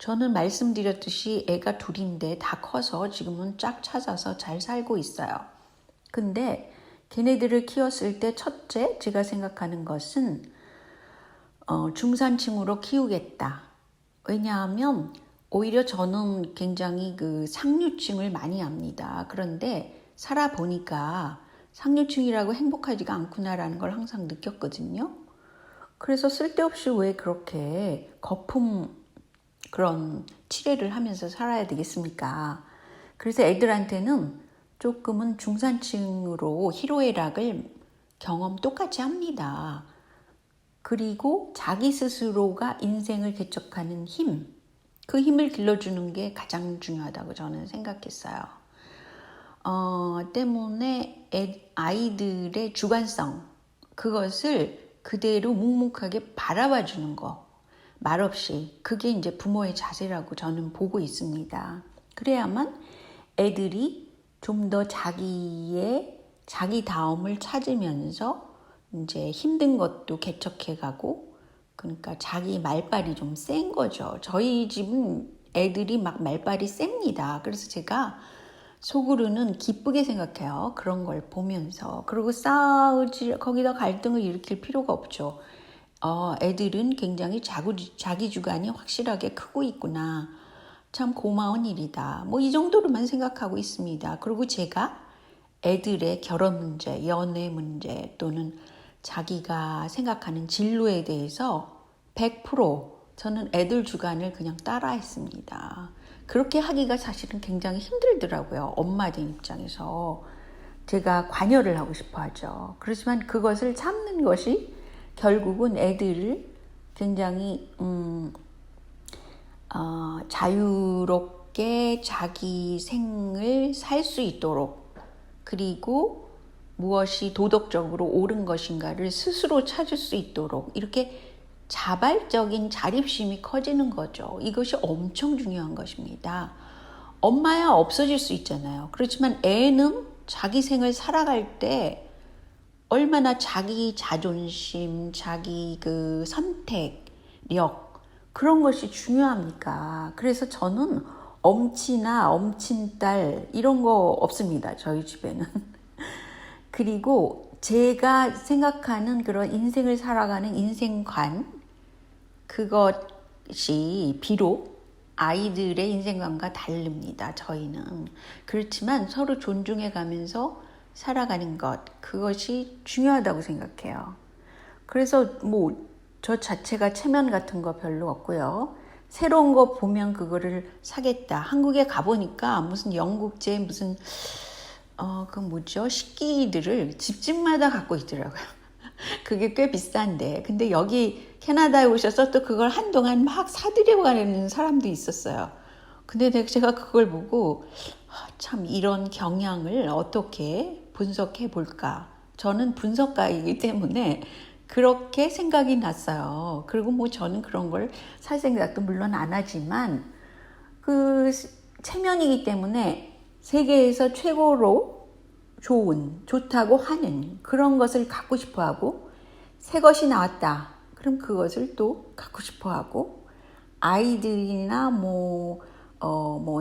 저는 말씀드렸듯이 애가 둘인데 다 커서 지금은 짝 찾아서 잘 살고 있어요. 근데 걔네들을 키웠을 때 첫째 제가 생각하는 것은 중산층으로 키우겠다. 왜냐하면 오히려 저는 굉장히 그 상류층을 많이 압니다. 그런데 살아보니까 상류층이라고 행복하지가 않구나라는 걸 항상 느꼈거든요. 그래서 쓸데없이 왜 그렇게 거품 그런 치레를 하면서 살아야 되겠습니까? 그래서 애들한테는 조금은 중산층으로 희로애락을 경험 똑같이 합니다. 그리고 자기 스스로가 인생을 개척하는 힘, 그 힘을 길러주는 게 가장 중요하다고 저는 생각했어요. 때문에 아이들의 주관성, 그것을 그대로 묵묵하게 바라봐 주는 거, 말없이, 그게 이제 부모의 자세라고 저는 보고 있습니다. 그래야만 애들이 좀 더 자기 다움을 찾으면서 이제 힘든 것도 개척해가고, 그러니까 자기 말발이 좀 센 거죠. 저희 집은 애들이 막 말발이 셉니다. 그래서 제가 속으로는 기쁘게 생각해요. 그런 걸 보면서. 그리고 싸우지, 거기다 갈등을 일으킬 필요가 없죠. 애들은 굉장히 자기 주관이 확실하게 크고 있구나. 참 고마운 일이다. 뭐 이 정도로만 생각하고 있습니다. 그리고 제가 애들의 결혼 문제, 연애 문제 또는 자기가 생각하는 진로에 대해서 100% 저는 애들 주관을 그냥 따라했습니다. 그렇게 하기가 사실은 굉장히 힘들더라고요. 엄마 된 입장에서. 제가 관여를 하고 싶어 하죠. 그렇지만 그것을 참는 것이 결국은 애들을 굉장히 자유롭게 자기 생을 살 수 있도록, 그리고 무엇이 도덕적으로 옳은 것인가를 스스로 찾을 수 있도록 이렇게 자발적인 자립심이 커지는 거죠. 이것이 엄청 중요한 것입니다. 엄마야 없어질 수 있잖아요. 그렇지만 애는 자기 생을 살아갈 때 얼마나 자기 자존심, 자기 그 선택력, 그런 것이 중요합니까? 그래서 저는 엄치나 엄친딸 이런 거 없습니다. 저희 집에는. 그리고 제가 생각하는 그런 인생을 살아가는 인생관, 그것이 비록 아이들의 인생관과 다릅니다. 저희는. 그렇지만 서로 존중해 가면서 살아가는 것, 그것이 중요하다고 생각해요. 그래서 뭐 저 자체가 체면 같은 거 별로 없고요. 새로운 거 보면 그거를 사겠다. 한국에 가보니까 무슨 영국제 무슨 그 뭐죠? 식기들을 집집마다 갖고 있더라고요. 그게 꽤 비싼데. 근데 여기 캐나다에 오셔서 또 그걸 한동안 막 사들이고 가는 사람도 있었어요. 근데 제가 그걸 보고 참 이런 경향을 어떻게 분석해 볼까. 저는 분석가이기 때문에 그렇게 생각이 났어요. 그리고 뭐 저는 그런 걸 살 생각도 물론 안 하지만 그 체면이기 때문에 세계에서 최고로 좋다고 하는 그런 것을 갖고 싶어 하고, 새 것이 나왔다. 그럼 그것을 또 갖고 싶어 하고, 아이들이나 뭐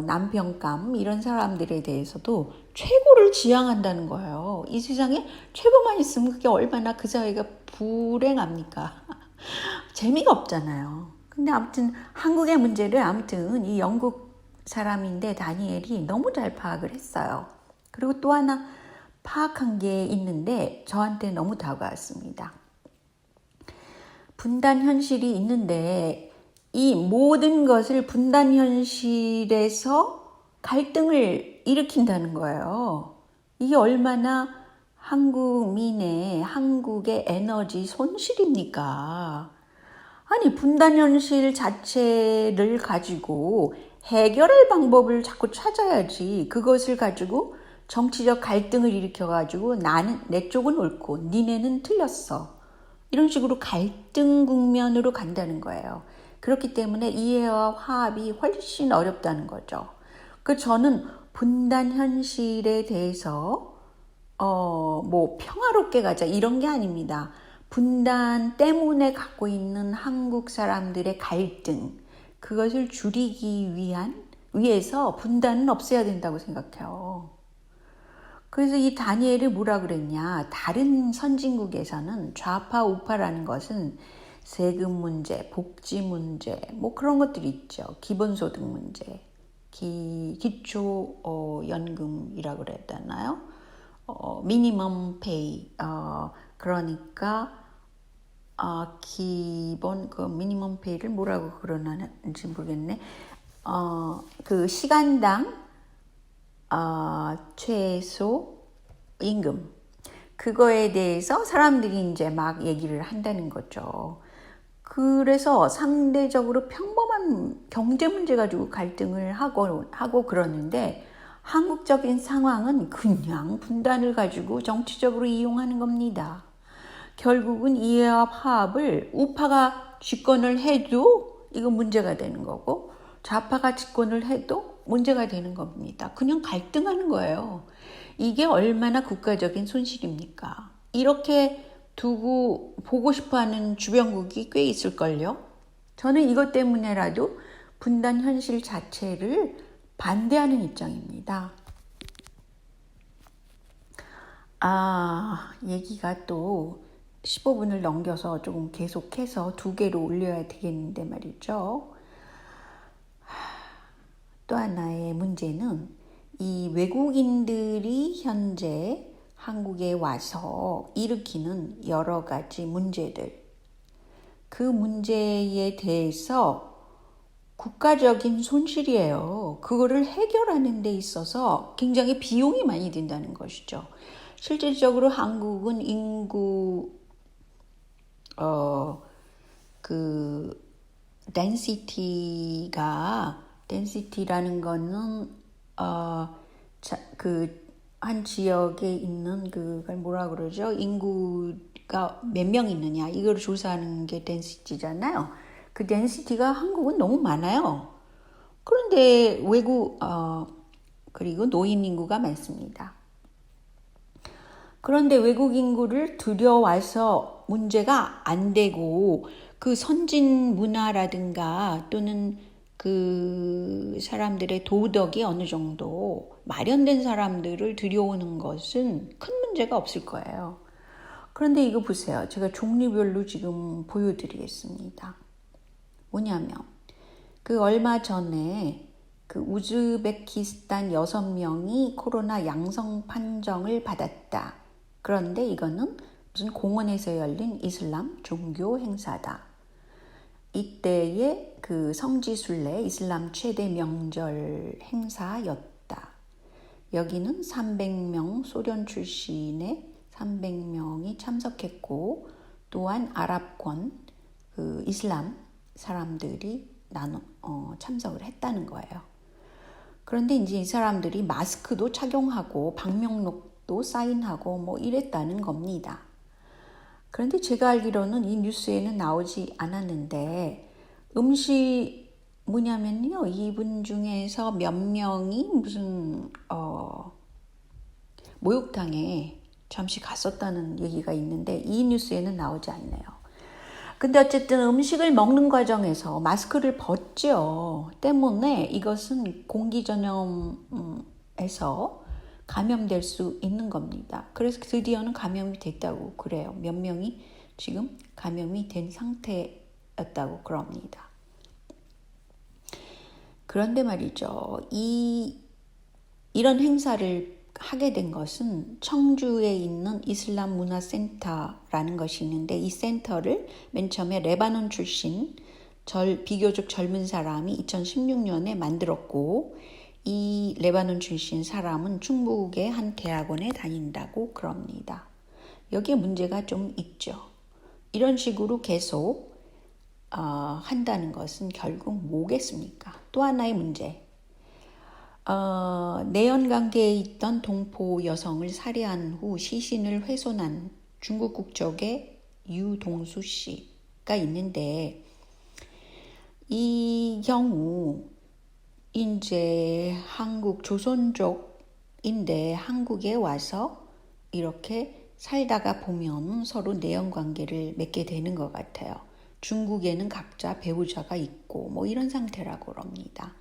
남편감 이런 사람들에 대해서도 최고를 지향한다는 거예요. 이 세상에 최고만 있으면 그게 얼마나 그 사회가 불행합니까? 재미가 없잖아요. 근데 아무튼 한국의 문제를 아무튼 이 영국 사람인데 다니엘이 너무 잘 파악을 했어요. 그리고 또 하나 파악한 게 있는데 저한테 너무 다가왔습니다. 분단 현실이 있는데 이 모든 것을 분단 현실에서 갈등을 일으킨다는 거예요. 이게 얼마나 한국의 에너지 손실입니까? 아니, 분단 현실 자체를 가지고 해결할 방법을 자꾸 찾아야지. 그것을 가지고 정치적 갈등을 일으켜가지고 내 쪽은 옳고 니네는 틀렸어. 이런 식으로 갈등 국면으로 간다는 거예요. 그렇기 때문에 이해와 화합이 훨씬 어렵다는 거죠. 저는 분단 현실에 대해서 뭐 평화롭게 가자 이런 게 아닙니다. 분단 때문에 갖고 있는 한국 사람들의 갈등, 그것을 줄이기 위해서 분단은 없애야 된다고 생각해요. 그래서 이 다니엘이 뭐라 그랬냐. 다른 선진국에서는 좌파 우파라는 것은 세금 문제, 복지 문제, 뭐 그런 것들이 있죠. 기본소득 문제, 기초 연금이라고 그래야 되나요? 미니멈 페이, 그러니까 기본 그 미니멈 페이를 뭐라고 그러는지 모르겠네. 그 시간당 최소 임금, 그거에 대해서 사람들이 이제 막 얘기를 한다는 거죠. 그래서 상대적으로 평범한 경제 문제 가지고 갈등을 하고 그러는데, 한국적인 상황은 그냥 분단을 가지고 정치적으로 이용하는 겁니다. 결국은 이해와 화합을 우파가 집권을 해도 이거 문제가 되는 거고, 좌파가 집권을 해도 문제가 되는 겁니다. 그냥 갈등하는 거예요. 이게 얼마나 국가적인 손실입니까? 이렇게 두고 보고 싶어하는 주변국이 꽤 있을걸요. 저는 이것 때문에라도 분단 현실 자체를 반대하는 입장입니다. 얘기가 또 15분을 넘겨서 조금 계속해서 2개로 올려야 되겠는데 말이죠. 또 하나의 문제는 이 외국인들이 현재 한국에 와서 일으키는 여러 가지 문제들, 그 문제에 대해서 국가적인 손실이에요. 그거를 해결하는 데 있어서 굉장히 비용이 많이 든다는 것이죠. 실질적으로 한국은 인구 덴시티라는 거는 한 지역에 있는 그걸 뭐라 그러죠? 인구가 몇 명 있느냐, 이걸 조사하는 게 덴시티잖아요. 그 덴시티가 한국은 너무 많아요. 그런데 그리고 노인 인구가 많습니다. 그런데 외국 인구를 들여와서 문제가 안 되고, 그 선진 문화라든가 또는 그 사람들의 도덕이 어느 정도 마련된 사람들을 들여오는 것은 큰 문제가 없을 거예요. 그런데 이거 보세요. 제가 종류별로 지금 보여드리겠습니다. 뭐냐면, 그 얼마 전에 그 우즈베키스탄 6명이 코로나 양성 판정을 받았다. 그런데 이거는 무슨 공원에서 열린 이슬람 종교 행사다. 이때의 그 성지순례, 이슬람 최대 명절 행사였다. 여기는 300명, 소련 출신의 300명이 참석했고, 또한 아랍권 그 이슬람 사람들이 참석을 했다는 거예요. 그런데 이제 이 사람들이 마스크도 착용하고 방명록도 사인하고 뭐 이랬다는 겁니다. 그런데 제가 알기로는 이 뉴스에는 나오지 않았는데, 음식 뭐냐면요, 이분 중에서 몇 명이 무슨 목욕탕에 잠시 갔었다는 얘기가 있는데, 이 뉴스에는 나오지 않네요. 근데 어쨌든 음식을 먹는 과정에서 마스크를 벗죠. 때문에 이것은 공기 전염에서 감염될 수 있는 겁니다. 그래서 드디어는 감염이 됐다고 그래요. 몇 명이 지금 감염이 된 상태였다고 그럽니다. 그런데 말이죠. 이런 행사를 하게 된 것은 청주에 있는 이슬람 문화센터라는 것이 있는데, 이 센터를 맨 처음에 레바논 출신 비교적 젊은 사람이 2016년에 만들었고, 이 레바논 출신 사람은 중국의 한 대학원에 다닌다고 그럽니다. 여기에 문제가 좀 있죠. 이런 식으로 계속 한다는 것은 결국 뭐겠습니까? 또 하나의 문제. 내연관계에 있던 동포 여성을 살해한 후 시신을 훼손한 중국 국적의 유동수 씨가 있는데, 이 경우 이제 한국 조선족인데 한국에 와서 이렇게 살다가 보면 서로 내연관계를 맺게 되는 것 같아요. 중국에는 각자 배우자가 있고 뭐 이런 상태라고 그럽니다.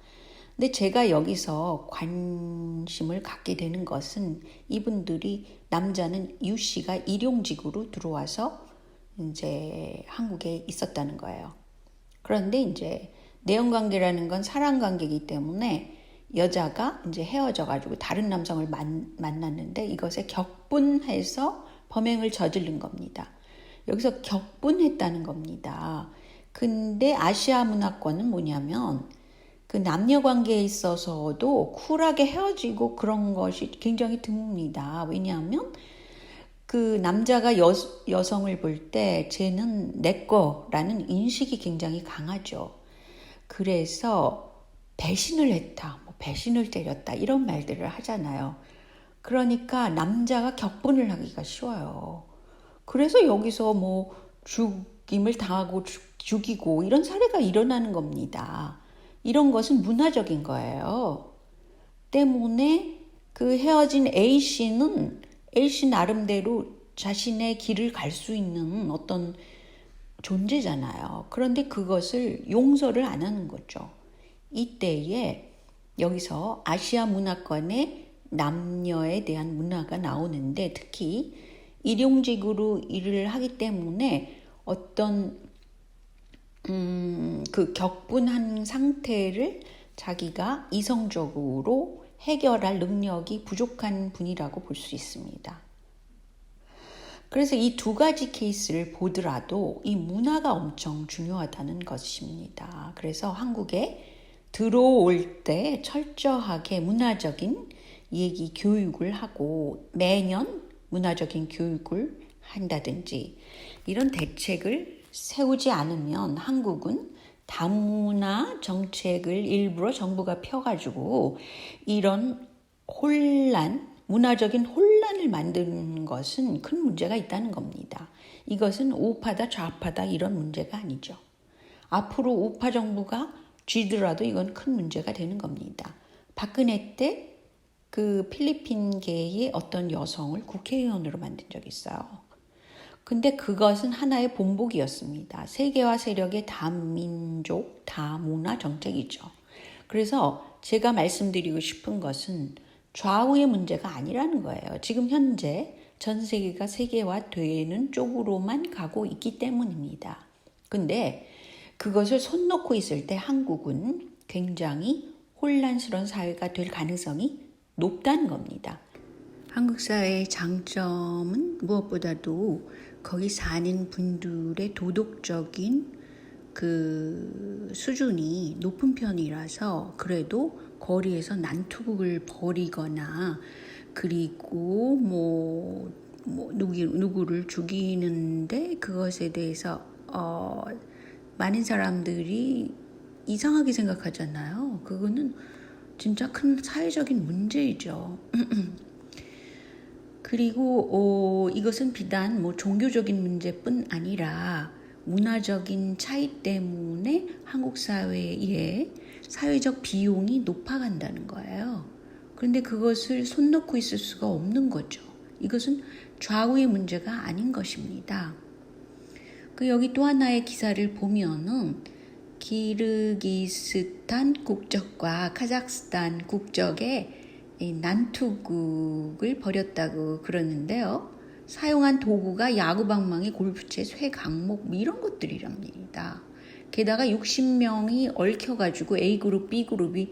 근데 제가 여기서 관심을 갖게 되는 것은 이분들이 남자는 유 씨가 일용직으로 들어와서 이제 한국에 있었다는 거예요. 그런데 이제 내연 관계라는 건 사랑 관계이기 때문에 여자가 이제 헤어져 가지고 다른 남성을 만났는데 이것에 격분해서 범행을 저지른 겁니다. 여기서 격분했다는 겁니다. 근데 아시아 문화권은 뭐냐면 그 남녀 관계에 있어서도 쿨하게 헤어지고 그런 것이 굉장히 드뭅니다. 왜냐하면 그 남자가 여성을 볼 때 쟤는 내 거라는 인식이 굉장히 강하죠. 그래서 배신을 했다, 뭐 배신을 때렸다 이런 말들을 하잖아요. 그러니까 남자가 격분을 하기가 쉬워요. 그래서 여기서 뭐 죽임을 당하고 죽이고 이런 사례가 일어나는 겁니다. 이런 것은 문화적인 거예요. 때문에 그 헤어진 A씨는 A씨 나름대로 자신의 길을 갈 수 있는 어떤 존재잖아요. 그런데 그것을 용서를 안 하는 거죠. 이때에 여기서 아시아 문화권의 남녀에 대한 문화가 나오는데 특히 일용직으로 일을 하기 때문에 어떤 그 격분한 상태를 자기가 이성적으로 해결할 능력이 부족한 분이라고 볼 수 있습니다. 그래서 이 두 가지 케이스를 보더라도 이 문화가 엄청 중요하다는 것입니다. 그래서 한국에 들어올 때 철저하게 문화적인 얘기 교육을 하고 매년 문화적인 교육을 한다든지 이런 대책을 세우지 않으면 한국은 다문화 정책을 일부러 정부가 펴가지고 이런 문화적인 혼란을 만드는 것은 큰 문제가 있다는 겁니다. 이것은 우파다 좌파다 이런 문제가 아니죠. 앞으로 우파 정부가 쥐더라도 이건 큰 문제가 되는 겁니다. 박근혜 때 그 필리핀계의 어떤 여성을 국회의원으로 만든 적이 있어요. 근데 그것은 하나의 본보기였습니다. 세계화 세력의 다민족, 다문화 정책이죠. 그래서 제가 말씀드리고 싶은 것은 좌우의 문제가 아니라는 거예요. 지금 현재 전 세계가 세계화되는 쪽으로만 가고 있기 때문입니다. 근데 그것을 손 놓고 있을 때 한국은 굉장히 혼란스러운 사회가 될 가능성이 높다는 겁니다. 한국 사회의 장점은 무엇보다도 거기 사는 분들의 도덕적인 그 수준이 높은 편이라서 그래도 거리에서 난투극을 벌이거나 그리고 누구를 죽이는데 그것에 대해서 많은 사람들이 이상하게 생각하잖아요. 그거는 진짜 큰 사회적인 문제이죠. 그리고 이것은 비단 종교적인 문제뿐 아니라 문화적인 차이 때문에 한국 사회의 사회적 비용이 높아간다는 거예요. 그런데 그것을 손 놓고 있을 수가 없는 거죠. 이것은 좌우의 문제가 아닌 것입니다. 여기 또 하나의 기사를 보면은 키르기스탄 국적과 카자흐스탄 국적의 난투극을 벌였다고 그러는데요. 사용한 도구가 야구방망이, 골프채, 쇠, 강목 이런 것들이랍니다. 게다가 60명이 얽혀가지고 A그룹, B그룹이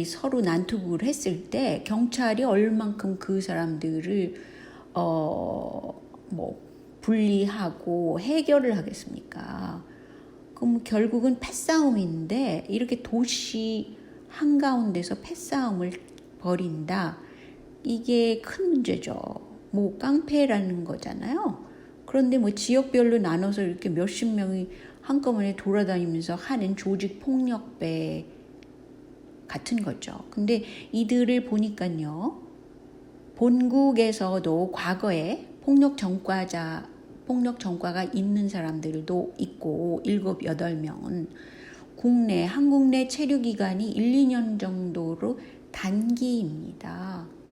서로 난투극을 했을 때 경찰이 얼만큼 그 사람들을 분리하고 해결을 하겠습니까? 그럼 결국은 패싸움인데 이렇게 도시 한가운데서 패싸움을 벌인다. 이게 큰 문제죠. 깡패라는 거잖아요. 그런데 지역별로 나눠서 이렇게 몇십 명이 한꺼번에 돌아다니면서 하는 조직 폭력배 같은 거죠. 근데 이들을 보니까요. 본국에서도 과거에 폭력 전과가 있는 사람들도 있고 7, 8명은 한국 내 체류 기간이 1, 2년 정도로 단기입니다.